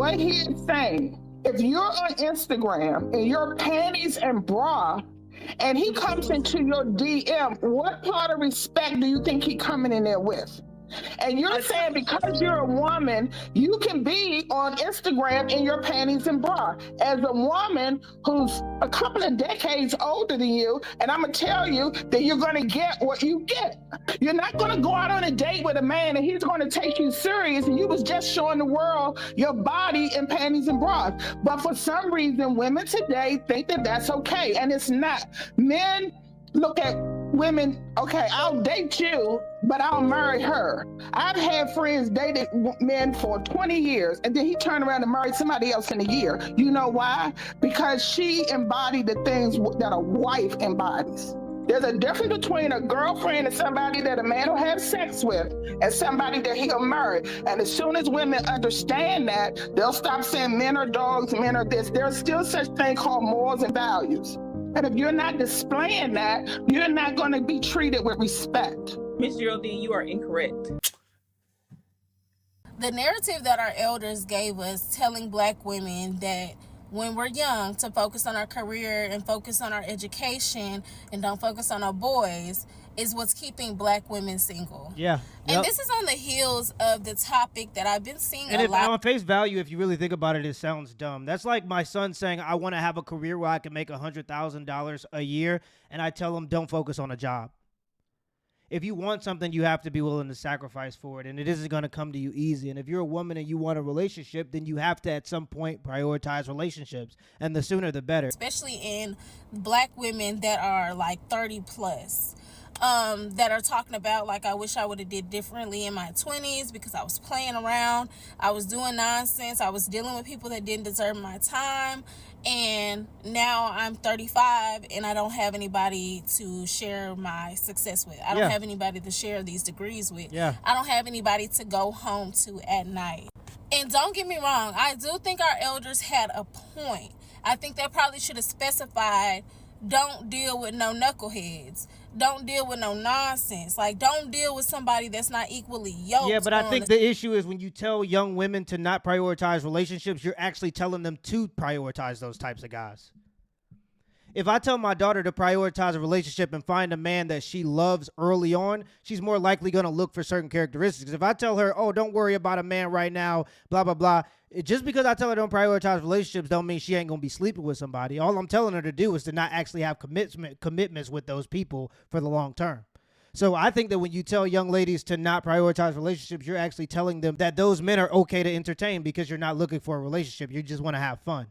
what he is saying, if you're on Instagram in your panties and bra, and he comes into your DM, what part of respect do you think he coming in there with? And you're saying because you're a woman, you can be on Instagram in your panties and bra. As a woman who's a couple of decades older than you, and I'm gonna tell you that you're gonna get what you get. You're not gonna go out on a date with a man and he's gonna take you serious and you was just showing the world your body in panties and bras. But for some reason, women today think that that's okay, and it's not. Men look at women, okay, I'll date you, but I'll marry her. I've had friends dated men for 20 years, and then he turned around and married somebody else in a year. You know why? Because she embodied the things that a wife embodies. There's a difference between a girlfriend and somebody that a man will have sex with and somebody that he'll marry. And as soon as women understand that, they'll stop saying men are dogs, men are this. There's still such thing called morals and values. And if you're not displaying that, you're not going to be treated with respect. Ms. Geraldine, you are incorrect. The narrative that our elders gave us, telling Black women that when we're young to focus on our career and focus on our education and don't focus on our boys, is what's keeping Black women single. Yeah. And this is on the heels of the topic that I've been seeing and a lot. On face value, if you really think about it, it sounds dumb. That's like my son saying, I want to have a career where I can make $100,000 a year, and I tell him, don't focus on a job. If you want something, you have to be willing to sacrifice for it, and it isn't going to come to you easy. And if you're a woman and you want a relationship, then you have to, at some point, prioritize relationships, and the sooner the better. Especially in Black women that are like 30 plus. That are talking about, like, I wish I would have did differently in my 20s because I was playing around, I was doing nonsense, I was dealing with people that didn't deserve my time, and now I'm 35 and I don't have anybody to share my success with. I don't have anybody to share these degrees with. I don't have anybody to go home to at night. And don't get me wrong, I do think our elders had a point. I think they probably should have specified, don't deal with no knuckleheads. Don't deal with no nonsense. Like, don't deal with somebody that's not equally yoked. Yeah, but I think the issue is when you tell young women to not prioritize relationships, you're actually telling them to prioritize those types of guys. If I tell my daughter to prioritize a relationship and find a man that she loves early on, she's more likely going to look for certain characteristics. If I tell her, oh, don't worry about a man right now, blah, blah, blah, just because I tell her don't prioritize relationships don't mean she ain't going to be sleeping with somebody. All I'm telling her to do is to not actually have commitments with those people for the long term. So I think that when you tell young ladies to not prioritize relationships, you're actually telling them that those men are okay to entertain because you're not looking for a relationship. You just want to have fun.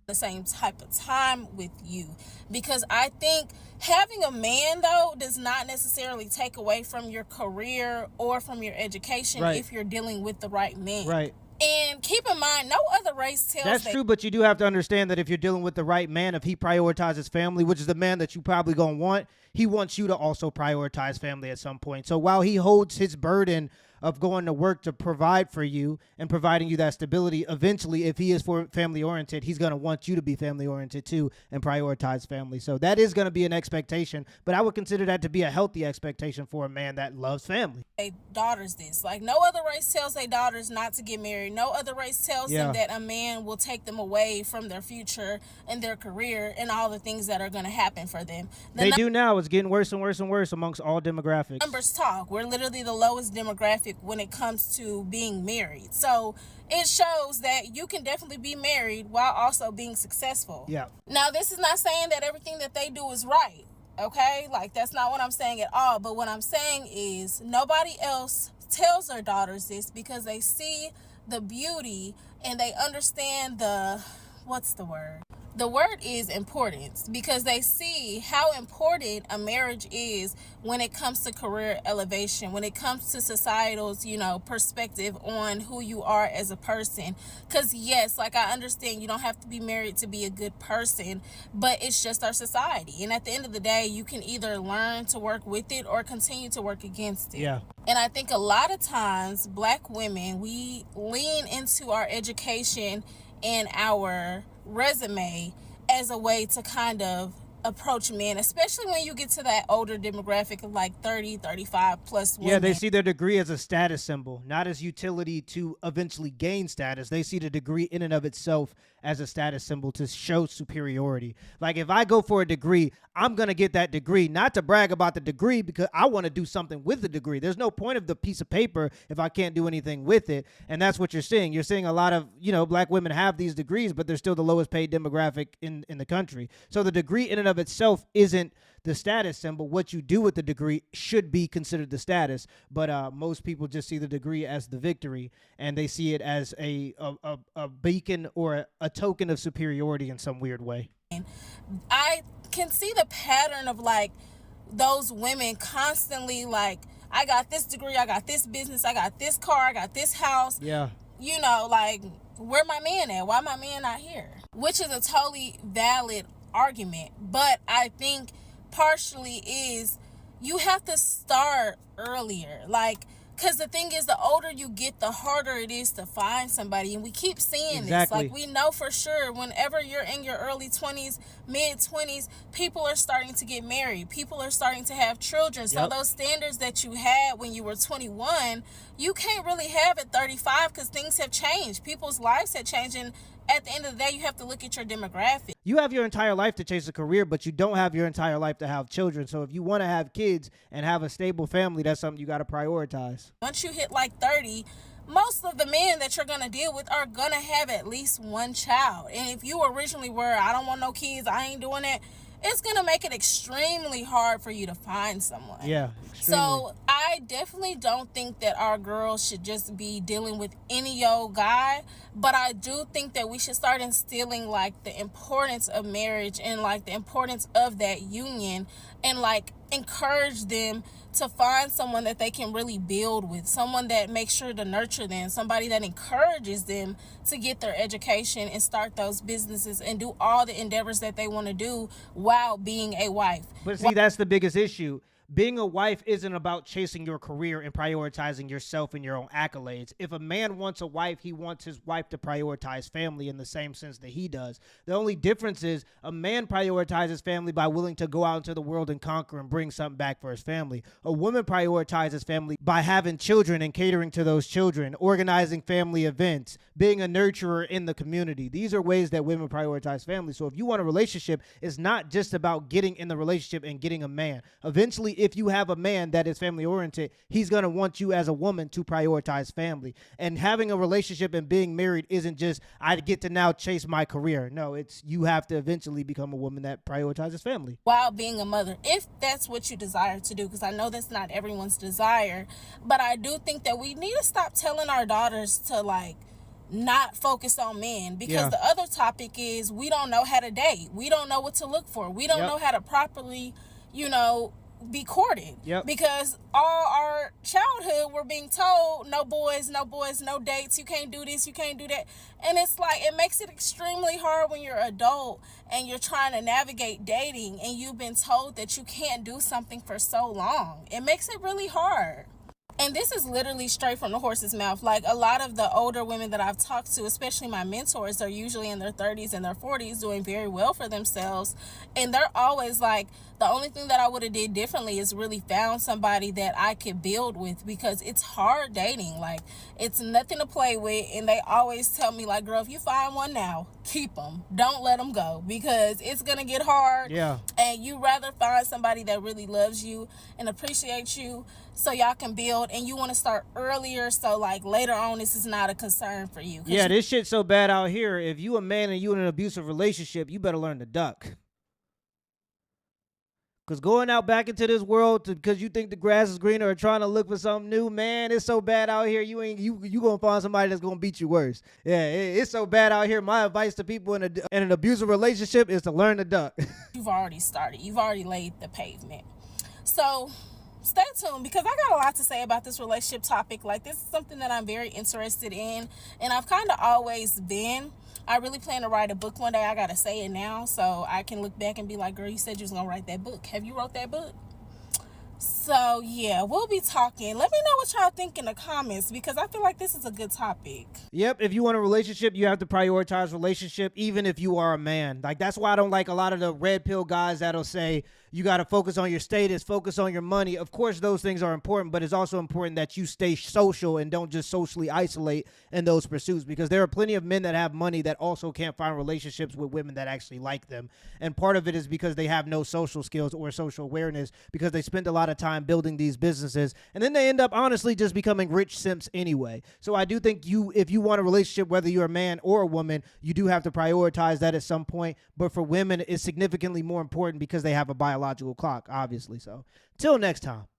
The same type of time with you, because I think having a man though does not necessarily take away from your career or from your education if you're dealing with the right man. Right. And keep in mind, no other race tells That's true, but you do have to understand that if you're dealing with the right man, if he prioritizes family, which is the man that you probably gonna want, he wants you to also prioritize family at some point. So while he holds his burden of going to work to provide for you and providing you that stability, eventually, if he is family oriented, he's going to want you to be family oriented too and prioritize family. So that is going to be an expectation, but I would consider that to be a healthy expectation for a man that loves family. Their daughters this. Like, no other race tells their daughters not to get married. No other race tells them that a man will take them away from their future and their career and all the things that are going to happen for them. They do now. It's getting worse and worse and worse amongst all demographics. Numbers talk. We're literally the lowest demographic when it comes to being married. So it shows that you can definitely be married while also being successful. Yeah. Now, this is not saying that everything that they do is right. Okay? Like, that's not what I'm saying at all. But what I'm saying is nobody else tells their daughters this because they see the beauty and they understand what's the word? The word is importance, because they see how important a marriage is when it comes to career elevation, when it comes to societal's, perspective on who you are as a person. Because yes, like, I understand you don't have to be married to be a good person, but it's just our society. And at the end of the day, you can either learn to work with it or continue to work against it. Yeah. And I think a lot of times Black women, we lean into our education and our resume as a way to kind of approach men, especially when you get to that older demographic of like 30, 35 plus women. Yeah, they see their degree as a status symbol, not as utility to eventually gain status. They see the degree in and of itself as a status symbol to show superiority. Like, if I go for a degree, I'm going to get that degree, not to brag about the degree, because I want to do something with the degree. There's no point of the piece of paper if I can't do anything with it. And that's what you're seeing. You're seeing a lot of, black women have these degrees, but they're still the lowest paid demographic in the country. So the degree in and of itself isn't the status symbol. What you do with the degree should be considered the status, but most people just see the degree as the victory, and they see it as a beacon or a token of superiority in some weird way. I can see the pattern of like those women constantly like, I got this degree, I got this business, I got this car, I got this house. Yeah. Like, where my man at? Why my man not here? Which is a totally valid argument, but I think partially is you have to start earlier, like, because the thing is, the older you get, the harder it is to find somebody. And we keep seeing this. Like, we know for sure whenever you're in your early 20s, mid 20s, people are starting to get married. People are starting to have children. So those standards that you had when you were 21, you can't really have at 35 because things have changed. People's lives have changed. And at the end of the day, you have to look at your demographic. You have your entire life to chase a career, but you don't have your entire life to have children. So if you want to have kids and have a stable family, that's something you got to prioritize. Once you hit like 30, most of the men that you're going to deal with are going to have at least one child. And if you originally were, I don't want no kids, I ain't doing that, it's going to make it extremely hard for you to find someone. Yeah. So I definitely don't think that our girls should just be dealing with any old guy, but I do think that we should start instilling like the importance of marriage and like the importance of that union, and like encourage them to find someone that they can really build with, someone that makes sure to nurture them, somebody that encourages them to get their education and start those businesses and do all the endeavors that they want to do while being a wife. But see, that's the biggest issue. Being a wife isn't about chasing your career and prioritizing yourself and your own accolades. If a man wants a wife, he wants his wife to prioritize family in the same sense that he does. The only difference is a man prioritizes family by willing to go out into the world and conquer and bring something back for his family. A woman prioritizes family by having children and catering to those children, organizing family events, being a nurturer in the community. These are ways that women prioritize family. So if you want a relationship, it's not just about getting in the relationship and getting a man. Eventually, if you have a man that is family oriented, he's going to want you as a woman to prioritize family. And having a relationship and being married isn't just, I get to now chase my career. No, it's you have to eventually become a woman that prioritizes family. While being a mother, if that's what you desire to do, because I know that's not everyone's desire, but I do think that we need to stop telling our daughters to like not focus on men, because the other topic is we don't know how to date. We don't know what to look for. We don't know how to properly, be courted, because all our childhood we're being told no boys, no dates, you can't do this, you can't do that, and it's like it makes it extremely hard when you're an adult and you're trying to navigate dating and you've been told that you can't do something for so long. It makes it really hard. And this is literally straight from the horse's mouth. Like, a lot of the older women that I've talked to, especially my mentors, are usually in their 30s and their 40s doing very well for themselves. And they're always like, the only thing that I would have did differently is really found somebody that I could build with, because it's hard dating. Like, it's nothing to play with. And they always tell me, like, girl, if you find one now, keep them. Don't let them go, because it's going to get hard. Yeah. And you rather find somebody that really loves you and appreciates you, so y'all can build, and you want to start earlier, so like later on this is not a concern for you. Yeah, this shit's so bad out here. If you a man and you in an abusive relationship, you better learn to duck. Because going out back into this world because you think the grass is greener or trying to look for something new, man, it's so bad out here. You gonna find somebody that's gonna beat you worse. Yeah, it's so bad out here. My advice to people in an abusive relationship is to learn to duck. You've already started. You've already laid the pavement. So stay tuned, because I got a lot to say about this relationship topic. Like, this is something that I'm very interested in, and I've kind of always been. I really plan to write a book one day. I gotta say it now so I can look back and be like, girl, you said you was gonna write that book. Have you wrote that book? So So yeah, we'll be talking. Let me know what y'all think in the comments because I feel like this is a good topic. Yep, if you want a relationship, you have to prioritize relationship even if you are a man. Like that's why I don't like a lot of the red pill guys that'll say you got to focus on your status, focus on your money. Of course, those things are important, but it's also important that you stay social and don't just socially isolate in those pursuits because there are plenty of men that have money that also can't find relationships with women that actually like them. And part of it is because they have no social skills or social awareness because they spend a lot of time building these businesses and then they end up honestly just becoming rich simps anyway. So I do think if you want a relationship, whether you're a man or a woman, you do have to prioritize that at some point. But for women, it's significantly more important because they have a biological clock, obviously. So till next time.